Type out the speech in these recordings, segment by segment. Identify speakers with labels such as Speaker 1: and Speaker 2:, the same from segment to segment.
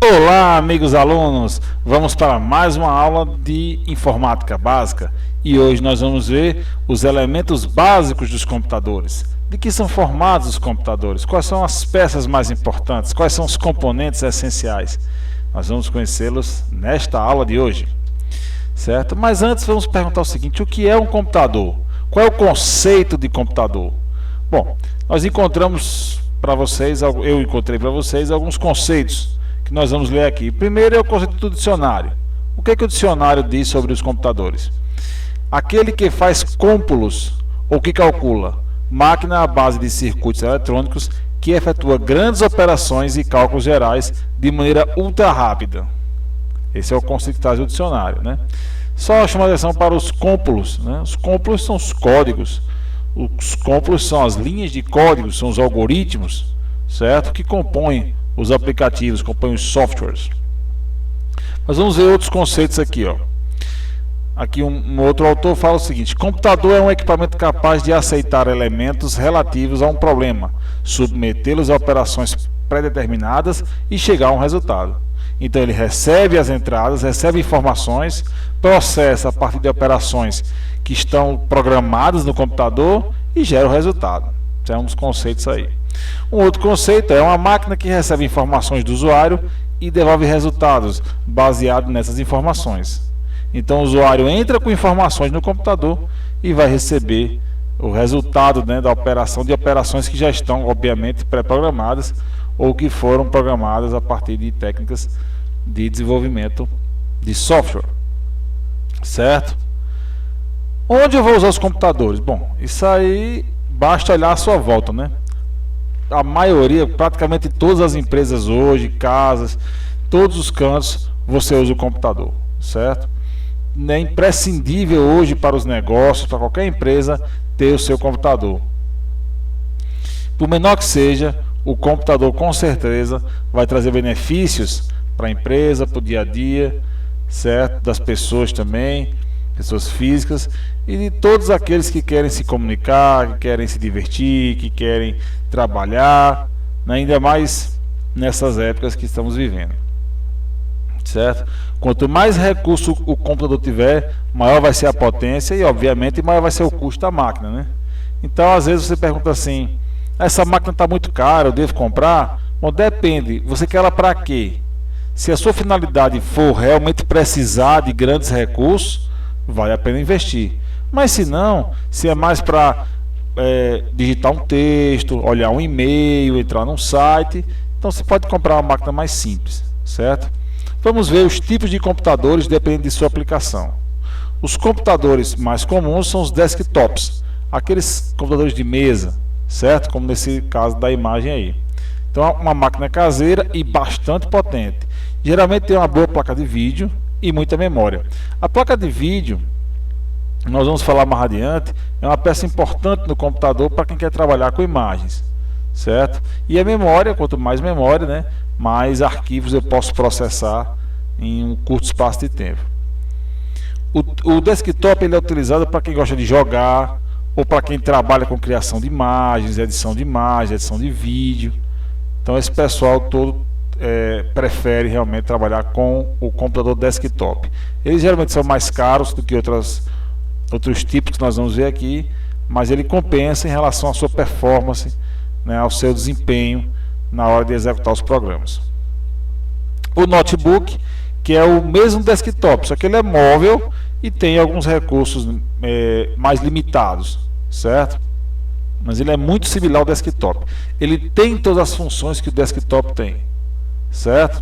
Speaker 1: Olá, amigos alunos! Vamos para mais uma aula de informática básica e hoje nós vamos ver os elementos básicos dos computadores. De que são formados os computadores? Quais são as peças mais importantes? Quais são os componentes essenciais? Nós vamos conhecê-los nesta aula de hoje, certo? Mas antes vamos perguntar o seguinte: o que é um computador? Qual é o conceito de computador? Bom, nós encontramos para vocês, eu encontrei para vocês alguns conceitos que nós vamos ler aqui. Primeiro é o conceito do dicionário. O que é que o dicionário diz sobre os computadores? Aquele que faz cálculos ou que calcula, máquina à base de circuitos eletrônicos que efetua grandes operações e cálculos gerais de maneira ultra rápida. Esse é o conceito que traz o dicionário, né? Só chama atenção para os cálculos, né? Os cálculos são os códigos. Os cálculos são as linhas de código, são os algoritmos, certo? Que compõem os aplicativos, compõem os softwares. Mas vamos ver outros conceitos aqui, ó. Aqui um outro autor fala o seguinte: computador é um equipamento capaz de aceitar elementos relativos a um problema, submetê-los a operações pré-determinadas e chegar a um resultado. Então ele recebe as entradas, recebe informações, processa a partir de operações que estão programadas no computador e gera o resultado. Tem uns conceitos aí. Um outro conceito é uma máquina que recebe informações do usuário e devolve resultados baseados nessas informações. Então o usuário entra com informações no computador e vai receber o resultado, né, da operação de operações que já estão obviamente pré-programadas ou que foram programadas a partir de técnicas de desenvolvimento de software, certo? Onde eu vou usar os computadores? Bom, isso aí basta olhar à sua volta, né? A maioria, praticamente todas as empresas hoje, casas, todos os cantos, você usa o computador, certo? É imprescindível hoje para os negócios, para qualquer empresa, ter o seu computador. Por menor que seja, o computador com certeza vai trazer benefícios para a empresa, para o dia a dia, certo? Das pessoas também, pessoas físicas e de todos aqueles que querem se comunicar, que querem se divertir, que querem trabalhar, né? Ainda mais nessas épocas que estamos vivendo, certo? Quanto mais recurso o computador tiver, maior vai ser a potência e obviamente maior vai ser o custo da máquina, né? Então às vezes você pergunta assim: essa máquina está muito cara, eu devo comprar? Bom, depende, você quer ela para quê? Se a sua finalidade for realmente precisar de grandes recursos, vale a pena investir. Mas se não, se é mais para digitar um texto, olhar um e-mail, entrar num site, então você pode comprar uma máquina mais simples, certo? Vamos ver os tipos de computadores dependendo de sua aplicação. Os computadores mais comuns são os desktops, aqueles computadores de mesa, certo? Como nesse caso da imagem aí. Então é uma máquina caseira e bastante potente. Geralmente tem uma boa placa de vídeo e muita memória. A placa de vídeo, nós vamos falar mais adiante, é uma peça importante no computador para quem quer trabalhar com imagens, certo? E a memória, quanto mais memória, né, mais arquivos eu posso processar em um curto espaço de tempo. O desktop ele é utilizado para quem gosta de jogar ou para quem trabalha com criação de imagens, edição de vídeo. Então esse pessoal todo prefere realmente trabalhar com o computador desktop. Eles geralmente são mais caros do que outros tipos que nós vamos ver aqui, mas ele compensa em relação à sua performance, né, ao seu desempenho na hora de executar os programas. O notebook, que é o mesmo desktop, só que ele é móvel e tem alguns recursos mais limitados, certo? Mas ele é muito similar ao desktop. Ele tem todas as funções que o desktop tem, certo?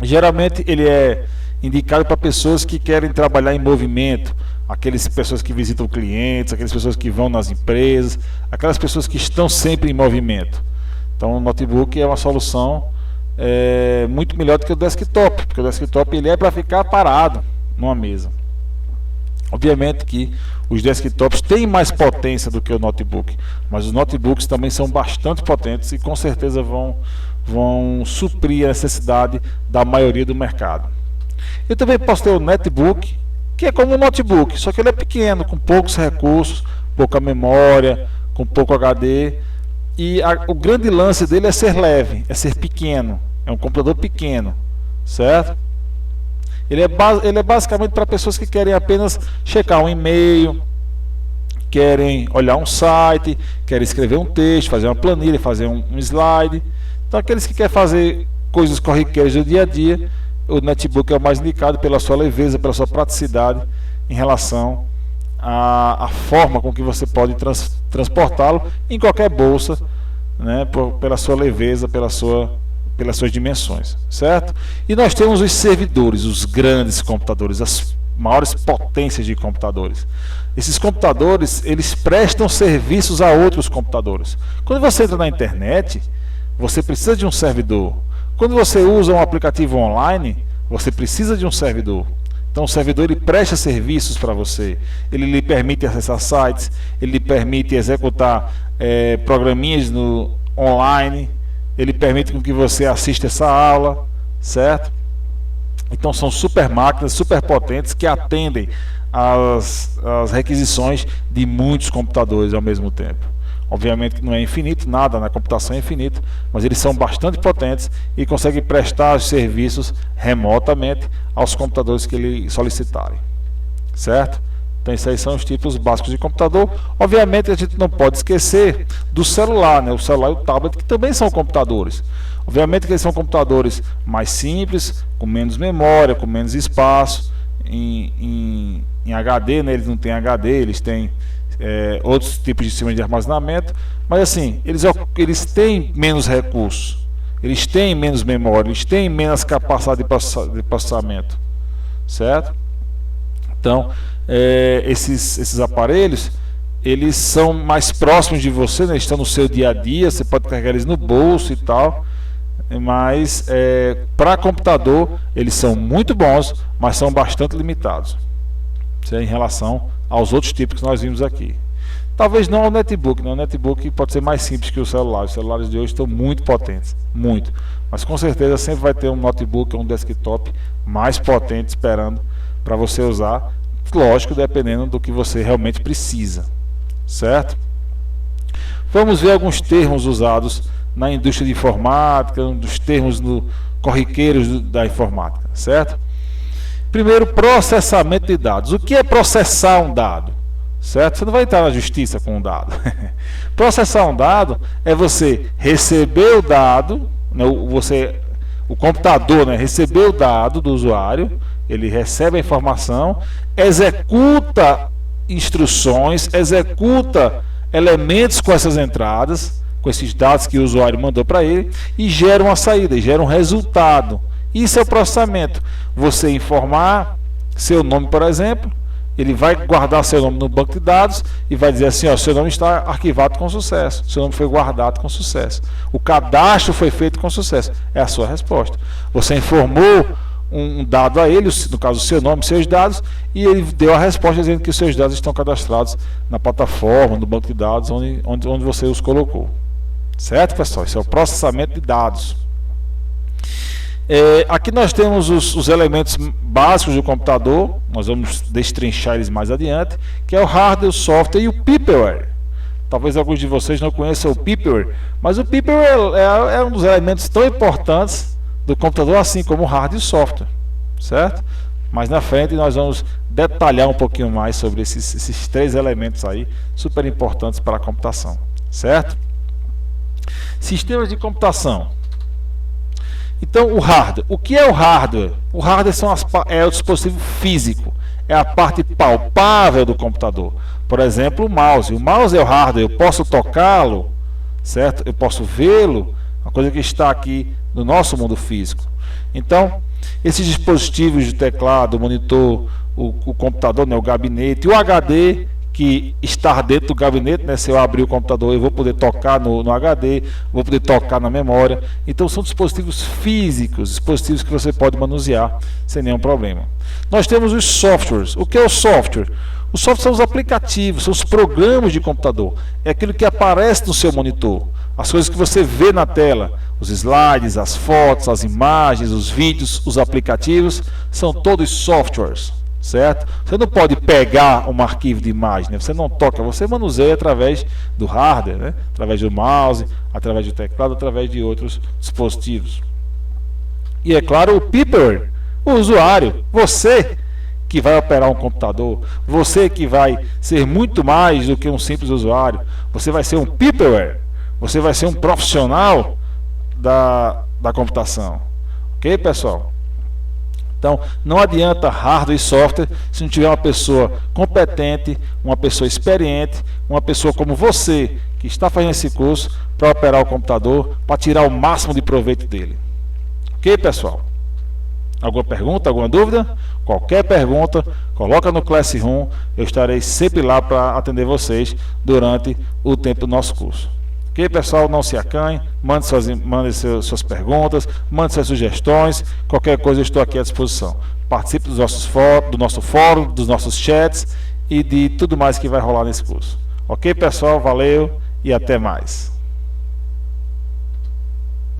Speaker 1: Geralmente ele é indicado para pessoas que querem trabalhar em movimento, aquelas pessoas que visitam clientes, aquelas pessoas que vão nas empresas, aquelas pessoas que estão sempre em movimento. Então o notebook é uma solução muito melhor do que o desktop, porque o desktop ele é para ficar parado numa mesa. Obviamente que os desktops têm mais potência do que o notebook, mas os notebooks também são bastante potentes e com certeza vão suprir a necessidade da maioria do mercado. Eu também posso ter o netbook, que é como um notebook, só que ele é pequeno, com poucos recursos, pouca memória, com pouco HD. E o grande lance dele é ser leve, é ser pequeno, É um computador pequeno, certo? Ele é basicamente para pessoas que querem apenas checar um e-mail, querem olhar um site, querem escrever um texto, fazer uma planilha, fazer um slide. Então, aqueles que querem fazer coisas corriqueiras do dia a dia, o netbook é o mais indicado pela sua leveza, pela sua praticidade em relação à forma com que você pode transportá-lo em qualquer bolsa, né, pela sua leveza, pelas suas dimensões, certo? E nós temos os servidores, os grandes computadores, as maiores potências de computadores. Esses computadores, eles prestam serviços a outros computadores. Quando você entra na internet, você precisa de um servidor. Quando você usa um aplicativo online, você precisa de um servidor. Então o servidor ele presta serviços para você. Ele lhe permite acessar sites, ele lhe permite executar programinhas online, ele permite que você assista essa aula, certo? Então são super máquinas, super potentes que atendem às requisições de muitos computadores ao mesmo tempo. Obviamente que não é infinito, nada na computação é infinito, mas eles são bastante potentes e conseguem prestar os serviços remotamente aos computadores que eles solicitarem, certo? Então esses aí são os tipos básicos de computador. Obviamente a gente não pode esquecer do celular, né? O celular e o tablet, que também são computadores. Obviamente que eles são computadores mais simples, com menos memória, com menos espaço. Em HD, né? Eles não têm HD, eles têm outros tipos de sistema de armazenamento, mas assim, eles têm menos recursos, eles têm menos memória, eles têm menos capacidade de processamento, certo? Então, esses aparelhos, eles são mais próximos de você, né? Estão no seu dia a dia, você pode carregar eles no bolso e tal, mas para computador, eles são muito bons, mas são bastante limitados, certo? Em relação aos outros tipos que nós vimos aqui. Talvez não ao netbook, né? O netbook pode ser mais simples que o celular. Os celulares de hoje estão muito potentes, muito. Mas com certeza sempre vai ter um notebook ou um desktop mais potente esperando para você usar, lógico, dependendo do que você realmente precisa, certo? Vamos ver alguns termos usados na indústria de informática, um dos termos corriqueiros da informática, certo? Primeiro, processamento de dados. O que é processar um dado? Certo? Você não vai entrar na justiça com um dado. Processar um dado é você receber o dado, né, o computador, né, receber o dado do usuário, ele recebe a informação, executa instruções, executa elementos com essas entradas, com esses dados que o usuário mandou para ele, e gera uma saída, gera um resultado. Isso é o processamento. Você informar seu nome, por exemplo, ele vai guardar seu nome no banco de dados e vai dizer assim, ó, seu nome está arquivado com sucesso, seu nome foi guardado com sucesso, o cadastro foi feito com sucesso. É a sua resposta. Você informou um dado a ele, no caso o seu nome, seus dados, e ele deu a resposta dizendo que os seus dados estão cadastrados na plataforma, no banco de dados, onde você os colocou. Certo, pessoal? Isso é o processamento de dados. Aqui nós temos os elementos básicos do computador, nós vamos destrinchar eles mais adiante, que é o hardware, o software e o peopleware. Talvez alguns de vocês não conheçam o peopleware, mas o peopleware é um dos elementos tão importantes do computador, assim como o hardware e o software, certo? Mas na frente nós vamos detalhar um pouquinho mais sobre esses três elementos aí, super importantes para a computação, certo? Sistemas de computação. Então, o hardware. O que é o hardware? O hardware é o dispositivo físico, é a parte palpável do computador. Por exemplo, o mouse. O mouse é o hardware, eu posso tocá-lo, certo? Eu posso vê-lo, uma coisa que está aqui no nosso mundo físico. Então, esses dispositivos de teclado, o monitor, o computador, né, o gabinete, o HD, que está dentro do gabinete, né? Se eu abrir o computador, eu vou poder tocar no HD, vou poder tocar na memória. Então são dispositivos físicos, dispositivos que você pode manusear sem nenhum problema. Nós temos os softwares. O que é o software? Os softwares são os aplicativos, são os programas de computador. É aquilo que aparece no seu monitor, as coisas que você vê na tela, os slides, as fotos, as imagens, os vídeos, os aplicativos, são todos softwares. Certo? Você não pode pegar um arquivo de imagem, né? Você não toca, você manuseia através do hardware, né? Através do mouse, através do teclado, através de outros dispositivos. E é claro, o people, o usuário, você que vai operar um computador, você que vai ser muito mais do que um simples usuário, você vai ser um people, você vai ser um profissional da computação. Ok, pessoal? Então, não adianta hardware e software se não tiver uma pessoa competente, uma pessoa experiente, uma pessoa como você, que está fazendo esse curso, para operar o computador, para tirar o máximo de proveito dele. Ok, pessoal? Alguma pergunta, alguma dúvida? Qualquer pergunta, coloca no Classroom, eu estarei sempre lá para atender vocês durante o tempo do nosso curso. Ok, pessoal? Não se acanhe, mande suas perguntas, mande suas sugestões, qualquer coisa eu estou aqui à disposição. Participe do nosso fórum, dos nossos chats e de tudo mais que vai rolar nesse curso. Ok, pessoal? Valeu e até mais.